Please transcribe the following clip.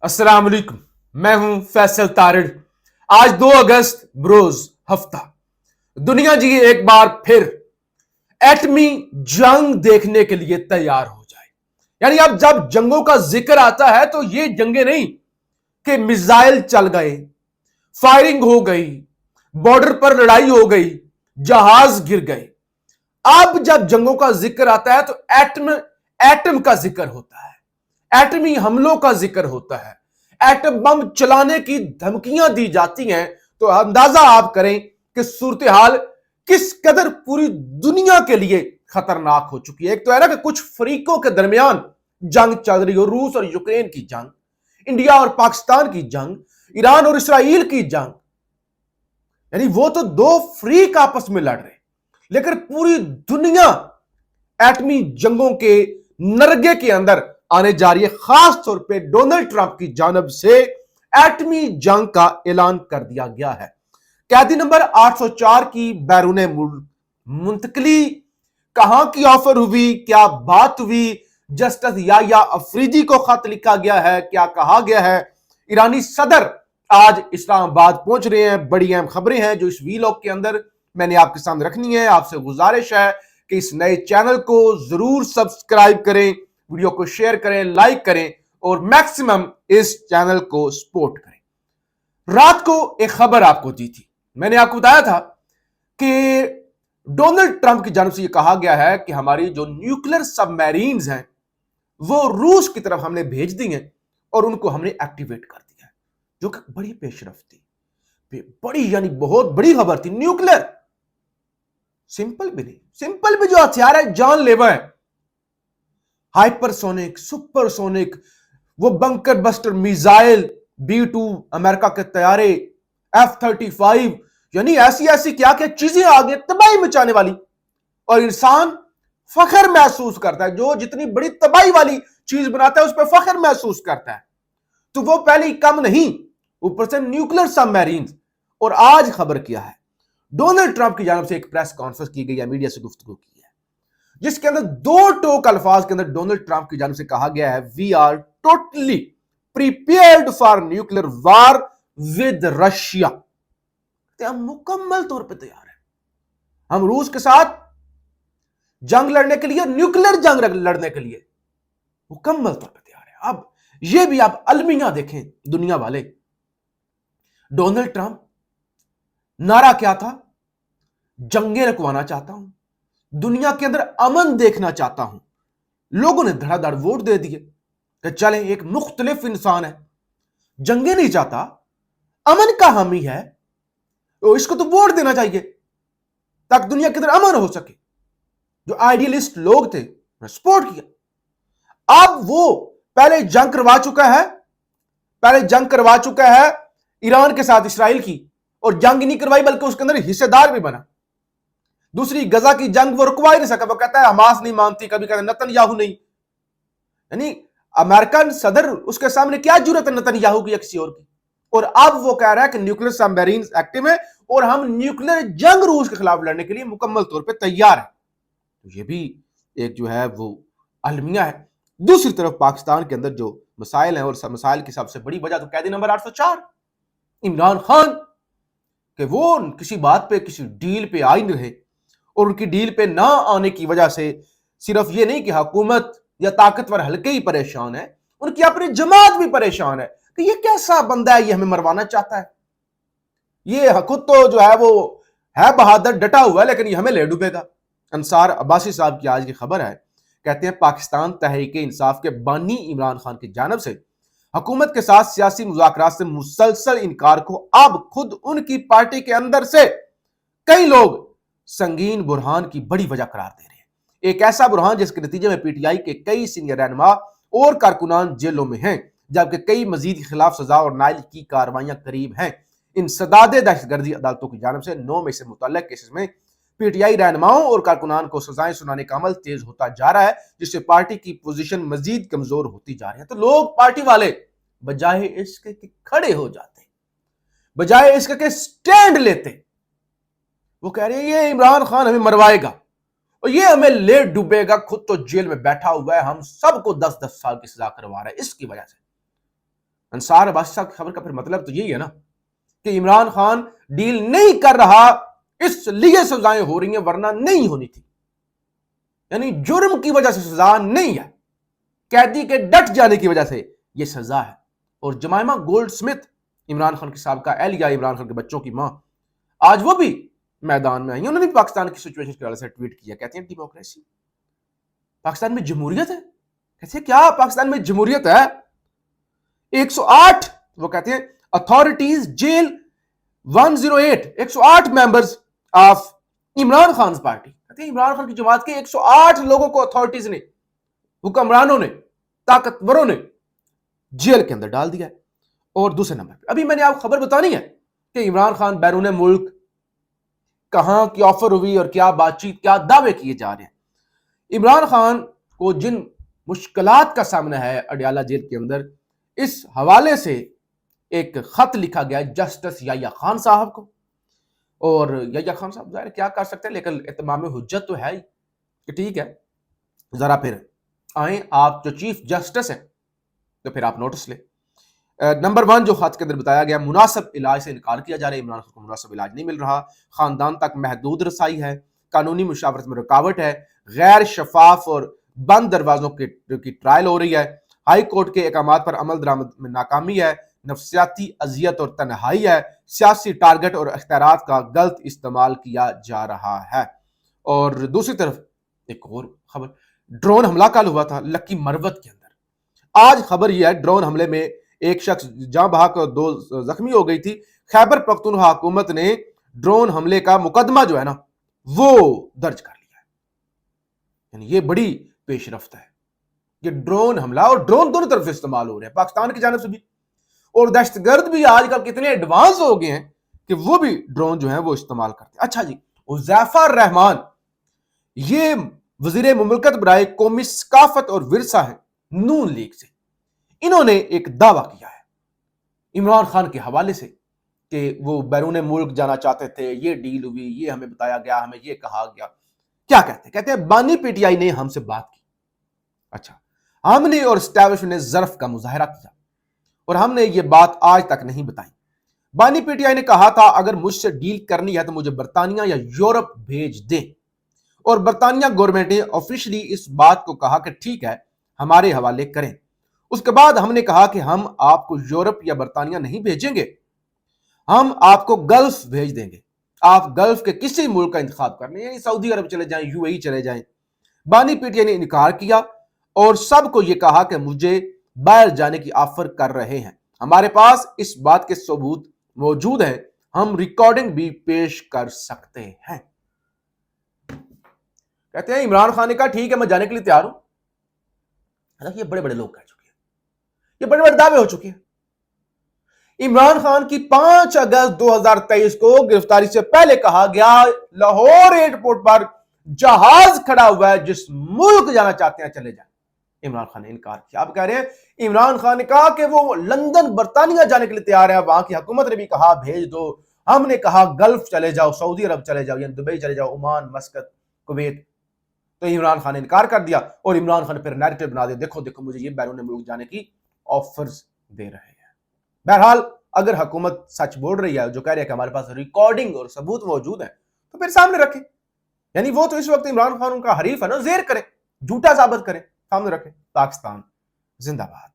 अस्सलाम वालेकुम। मैं हूं फैसल तारिड़। आज 2 अगस्त बरोज हफ्ता दुनिया जी एक बार फिर एटमी जंग देखने के लिए तैयार हो जाए। यानी अब जब जंगों का जिक्र आता है तो ये जंगे नहीं कि मिसाइल चल गए, फायरिंग हो गई, बॉर्डर पर लड़ाई हो गई, जहाज गिर गए। अब जब जंगों का जिक्र आता है तो एटम का जिक्र होता है, एटमी हमलों का जिक्र होता है, एटम बम चलाने की धमकियां दी जाती हैं। तो अंदाजा आप करें कि सूरत हाल किस कदर पूरी दुनिया के लिए खतरनाक हो चुकी है। एक तो है ना कि कुछ फरीकों के दरमियान जंग चल रही हो, रूस और यूक्रेन की जंग, इंडिया और पाकिस्तान की जंग, ईरान और इसराइल की जंग। यानी वो तो 2 फ्रीक आपस में लड़ रहे, लेकिन पूरी दुनिया एटमी जंगों के नरगे के अंदर आने जा रही है। खास तौर पे डोनाल्ड ट्रंप की जानब से एटमी जंग का ऐलान कर दिया गया है। कैदी नंबर 804 की बैरून मुल्क मुंतकली कहां की ऑफर हुई, क्या बात हुई? जस्टिस याह्या अफरीदी को खत लिखा गया है, क्या कहा गया है? ईरानी सदर आज इस्लामाबाद पहुंच रहे हैं। बड़ी अहम खबरें हैं जो इस वीलॉग के अंदर मैंने आपके सामने रखनी है। आपसे गुजारिश है कि इस नए चैनल को जरूर सब्सक्राइब करें, वीडियो को शेयर करें, लाइक करें और मैक्सिमम इस चैनल को सपोर्ट करें। रात को एक खबर आपको दी थी, मैंने आपको बताया था कि डोनाल्ड ट्रंप की जानब से यह कहा गया है कि हमारी जो न्यूक्लियर सबमरीन्स हैं वो रूस की तरफ हमने भेज दी हैं और उनको हमने एक्टिवेट कर दिया है, जो कि बड़ी पेशरफ थी, बड़ी यानी बहुत बड़ी खबर थी। न्यूक्लियर सिंपल भी नहीं, सिंपल भी जो हथियार है जानलेवा है, हाइपरसोनिक, सुपरसोनिक, वो bunker buster missile, B-2 America के तैयारे, F-35, यानी ऐसी ऐसी क्या क्या चीजें आ गई तबाही मचाने वाली। और इंसान फख्र महसूस करता है, जो जितनी बड़ी तबाही वाली चीज बनाता है उस पर फख्र महसूस करता है। तो वो पहले ही कम नहीं, ऊपर से न्यूक्लियर सबमरीन। और आज खबर किया है, डोनाल्ड ट्रंप की जानब से एक प्रेस कॉन्फ्रेंस की गई है, मीडिया से गुफ्तगू की है, जिसके अंदर 2 टोक अल्फाज के अंदर डोनाल्ड ट्रंप की जानब से कहा गया है, we are totally prepared for nuclear war with Russia. हम मुकम्मल तौर पे तैयार हैं, हम रूस के साथ जंग लड़ने के लिए, न्यूक्लियर जंग लड़ने के लिए मुकम्मल तौर पे तैयार है। अब ये भी आप अलमिया देखें दुनिया वाले, डोनाल्ड ट्रंप नारा क्या था? जंगें रखवाना चाहता हूं, दुनिया के अंदर अमन देखना चाहता हूं। लोगों ने धड़ाधड़ वोट दे दिए कि चले एक मुख्तलिफ इंसान है, जंगे नहीं चाहता, अमन का हामी है, तो इसको तो वोट देना चाहिए ताकि दुनिया के अंदर अमन हो सके। जो आइडियलिस्ट लोग थे सपोर्ट किया। अब वो पहले जंग करवा चुका है ईरान के साथ, इसराइल की, और जंग नहीं करवाई बल्कि उसके अंदर हिस्सेदार भी बना। दूसरी गजा की जंग वो रुकवा ही नहीं सका, वो कहता है हमास नहीं मानती, कभी कहता है नेतन्याहू नहीं। यानी अमेरिकन सदर, उसके सामने क्या जरूरत है नेतन्याहू की या किसी और की? और अब वो कह रहा है कि न्यूक्लियर सबमरीन एक्टिव है और हम न्यूक्लियर जंग रूस के खिलाफ लड़ने के लिए मुकम्मल तौर पर तैयार है। तो ये भी एक जो है वो अलमिया है। दूसरी तरफ पाकिस्तान के अंदर जो मसाइल हैं, और मसाइल की सबसे बड़ी वजह तो कैदी नंबर 804 इमरान खान, कि वो किसी बात पे, किसी डील पे आ ही नहीं रहे। और उनकी डील पे ना आने की वजह से सिर्फ ये नहीं कि हुकूमत या ताकतवर हल्के ही परेशान है, उनकी अपनी जमात भी परेशान है कि ये कैसा बंदा है, ये हमें मरवाना चाहता है, ये खुद तो जो है वो है बहादुर, डटा हुआ है, लेकिन ये हमें ले डूबेगा। अंसार अब्बासी साहब की आज की खबर है, कहते हैं पाकिस्तान तहरीक इंसाफ के बानी इमरान खान की जानब से हुकूमत के साथ सियासी मुज़ाकरात से मुसलसल इनकार को अब खुद उनकी पार्टी के अंदर से कई लोग संगीन बुरहान की बड़ी वजह करार दे रहे हैं। एक ऐसा बुरहान जिसके नतीजे में पीटीआई के कई सीनियर रहनुमा और कारकुनान जेलों में हैं, जबकि कई मजीद खिलाफ सजा और नाइल की कार्रवाइयां करीब हैं। इन सदादे दहशतगर्दी अदालतों की जानब से 9 मई से मुतल्लिक केसेस में पीटीआई रहनुमाओं और कारकुनान को सजाएं सुनाने का अमल तेज होता जा रहा है, जिससे पार्टी की पोजीशन मजीद कमजोर होती जा रही है। तो लोग, पार्टी वाले, बजाय इसके कि खड़े हो जाते, बजाय इसके कि स्टैंड लेते, वो कह रहे हैं ये इमरान खान हमें मरवाएगा और ये हमें ले डूबेगा, खुद तो जेल में बैठा हुआ है, हम सबको 10-10 साल की सजा करवा रहा है इसकी वजह से। انصار عباسی صاحب کی خبر کا پھر مطلب تو یہی ہے نا کہ عمران خان ڈیل نہیں کر رہا اس لیے سزائیں ہو رہی ہیں ورنہ نہیں ہونی تھی. یعنی جرم کی وجہ سے سزا نہیں ہے, قیدی کے ڈٹ جانے کی وجہ سے یہ سزا ہے. اور Jemima gold Smith Imran Khan کے سابقہ اہلیہ, عمران خان کے بچوں کی ماں, آج وہ بھی میدان میں آئی. انہوں نے بھی پاکستان کی سچویشن کے حوالے سے ٹویٹ کیا, کہتے ہیں ڈیموکریسی, پاکستان میں جمہوریت ہے. کہتے ہیں کیا پاکستان میں جمہوریت ہے؟ 108 وہ کہتے ہیں authorities jail 108 108 members of Imran Khan party. کہتے ہیں عمران خان کی جماعت کے 108 لوگوں کو اتھارٹیز نے, حکمرانوں نے, طاقتوروں نے جیل کے اندر ڈال دیا ہے. اور دوسرے نمبر پہ ابھی میں نے آپ خبر بتانی ہے کہ عمران خان بیرون ملک کہاں کی آفر ہوئی اور کیا بات چیت, کیا دعوے کیے جا رہے ہیں. عمران خان کو جن مشکلات کا سامنا ہے اڈیالہ جیل کے اندر, اس حوالے سے ایک خط لکھا گیا جسٹس یحییٰ خان صاحب کو. اور یحییٰ خان صاحب ظاہر کیا کر سکتے ہیں, لیکن اتمام حجت تو ہے ہی کہ ٹھیک ہے ذرا پھر آئیں, آپ جو چیف جسٹس ہیں تو پھر آپ نوٹس لیں. نمبر 1 جو خط کے اندر بتایا گیا, مناسب علاج سے انکار کیا جا رہا ہے. عمران خان کو مناسب علاج نہیں مل رہا, خاندان تک محدود رسائی ہے, قانونی مشاورت میں رکاوٹ ہے, غیر شفاف اور بند دروازوں کی ٹرائل ہو رہی ہے, ہائی کورٹ کے احکامات پر عمل درآمد میں ناکامی ہے, نفسیاتی اذیت اور تنہائی ہے, سیاسی ٹارگٹ اور اختیارات کا غلط استعمال کیا جا رہا ہے. اور دوسری طرف ایک اور خبر, ڈرون حملہ کل ہوا تھا لکی مروت کے اندر. آج خبر یہ ہے ڈرون حملے میں ایک شخص جاں بحق اور 2 زخمی ہو گئی تھی. خیبر پختونخوا حکومت نے ڈرون حملے کا مقدمہ جو ہے نا وہ درج کر لیا ہے. یعنی یہ بڑی پیش رفت ہے. یہ ڈرون حملہ, اور ڈرون دونوں طرف سے استعمال ہو رہے ہیں, پاکستان کی جانب سے بھی, اور دہشت گرد بھی آج کل کتنے ایڈوانس ہو گئے ہیں کہ وہ بھی ڈرون جو ہیں وہ استعمال کرتے ہیں. اچھا جی, حذیفہ الرحمان یہ وزیر مملکت برائے قومی ثقافت اور ورثہ ہے نون لیگ سے, انہوں نے ایک دعویٰ کیا ہے عمران خان کے حوالے سے کہ وہ بیرون ملک جانا چاہتے تھے, یہ ڈیل ہوئی, یہ ہمیں بتایا گیا, ہمیں یہ کہا گیا. کیا کہتے ہیں؟ کہتے ہیں بانی پی ٹی آئی نے ہم سے بات کی. اچھا, ہم نے اور اسٹیبلشمنٹ نے ظرف کا مظاہرہ کیا اور ہم نے یہ بات آج تک نہیں بتائی. بانی پی ٹی آئی نے کہا تھا اگر مجھ سے ڈیل کرنی ہے تو مجھے برطانیہ یا یورپ بھیج دیں, اور برطانیہ گورنمنٹ نے آفیشلی اس بات کو کہا کہ ٹھیک ہے ہمارے حوالے کریں. اس کے بعد ہم نے کہا کہ ہم آپ کو یورپ یا برطانیہ نہیں بھیجیں گے, ہم آپ کو گلف بھیج دیں گے. آپ گلف کے کسی ملک کا انتخاب کر لیں, یعنی سعودی عرب چلے جائیں, یو اے ای چلے جائیں. بانی پی ٹی آئی نے انکار کیا اور سب کو یہ کہا کہ مجھے باہر جانے کی آفر کر رہے ہیں. ہمارے پاس اس بات کے ثبوت موجود ہیں, ہم ریکارڈنگ بھی پیش کر سکتے ہیں. کہتے ہیں عمران خان نے کہا ٹھیک ہے میں جانے کے لیے تیار ہوں. حالانکہ یہ بڑے بڑے لوگ کہہ چکے ہیں, یہ بڑے بڑے دعوے ہو چکے ہیں. عمران خان کی 5 اگست 2023 کو گرفتاری سے پہلے کہا گیا لاہور ایئرپورٹ پر جہاز کھڑا ہوا ہے, جس ملک جانا چاہتے ہیں چلے جائیں. عمران خان نے انکار کیا. آپ کہہ رہے ہیں عمران خان نے کہا کہ وہ لندن برطانیہ جانے کے لیے تیار ہے, وہاں کی حکومت نے بھی کہا بھیج دو, ہم نے کہا گلف چلے جاؤ, سعودی عرب چلے جاؤ, یعنی دبئی چلے جاؤ, عمان, مسقط, کویت. تو عمران خان نے انکار کر دیا اور عمران خان نے پھر نیریٹو بنا دیا, دیکھو دیکھو مجھے یہ بیرون ملک جانے کی آفرز دے رہے ہیں. بہرحال اگر حکومت سچ بول رہی ہے, جو کہہ رہی ہے کہ ہمارے پاس ریکارڈنگ اور ثبوت موجود ہیں, تو پھر سامنے رکھیں. یعنی وہ تو اس وقت عمران خان ان کا حریف ہے نا, زیر کریں, جھوٹا ثابت کریں, سامنے رکھیں. پاکستان زندہ باد.